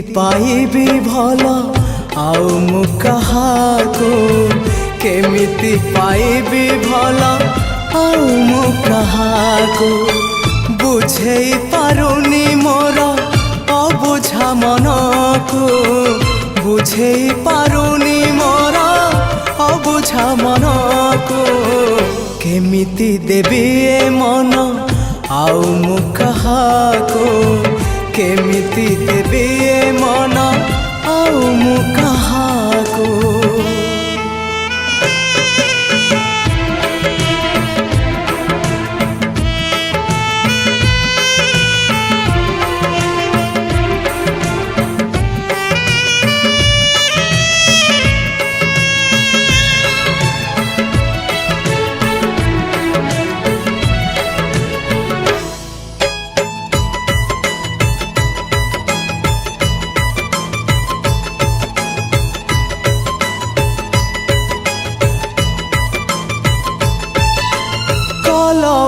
पाइबी भल आउ मु कहाको केमिति पाइबी भल आउ मु कहाको बुझेई पारुनी मोर अबुझा मनको बुझेई पारुनी मोर अबुझा मनको केमिति देबी ए मन आउ मु कहाको केमिति देबी ए मन आउ मु कहाको।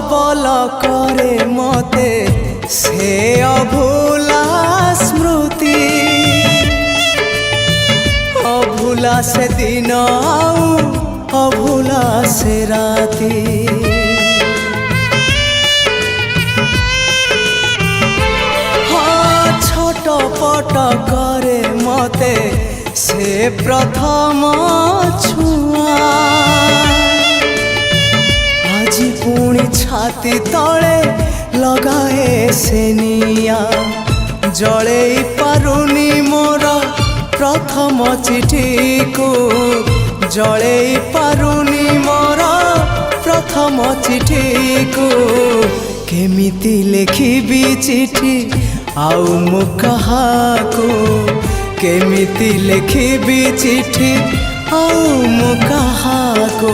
बल करे मते से अभूला स्मृति अभूला से दिन आउ अभूला से राती हाँ छोट पट करे मते से प्रथम छुआ आजी पुणी छाती तले लगाए से निया जड़े पारुनी मोर प्रथम चिठी को जड़े पारुनी मोर प्रथम चिठी को केमिति लिखिबी चिठी आउ मु कहाको केमिति लिखिबी चिठी आउ मु कहाको।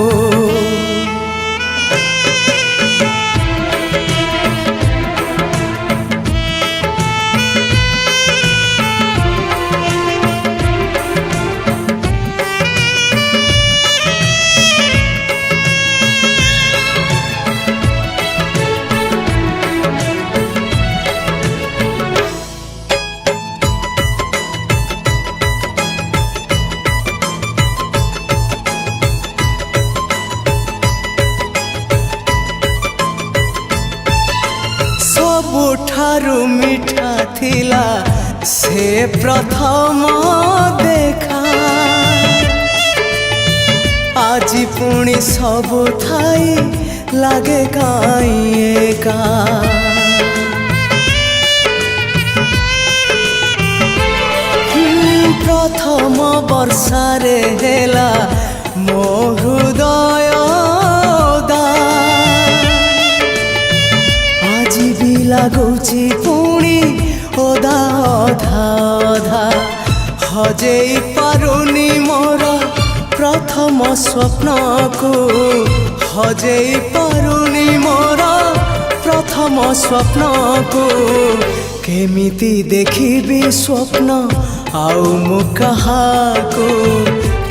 सबुठारु मीठा थिला से प्रथम देखा आजी पुणी सबु थाई लागे काई एका प्रथम वर्षारे हेला मो हृदय लगुची पुणी ओदा अधा अधा हजेई पारुनी मोर प्रथम स्वप्न को हजेई पारुनी मोर प्रथम स्वप्न को केमिति देखिबी स्वप्न आउ मु कहाको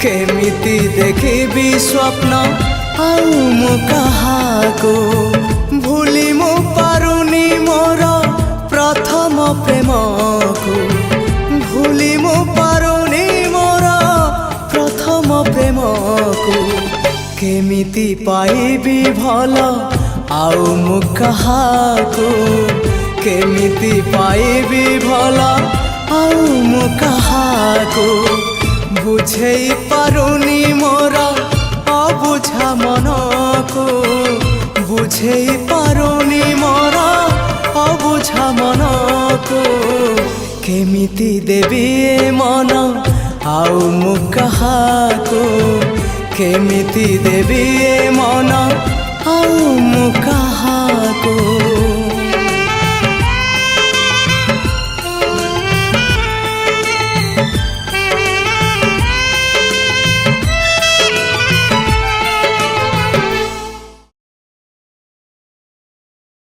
केमिति देखिबी स्वप्न आउ मु कहाको भूली मु पारुनी मोर प्रथम प्रेम को भूली मु पारुनी मोर प्रथम प्रेम को केमिति पाइबी भल आउ मु कहाको केमिति पाइबी भल आउ मु कहाको बुझेई पारुनी मोर अबुझा मनको बुझेई पारुनी मोर अबुझा मनको केमिति देबी ए मन आउ मु कहाको केमिति देबी ए मन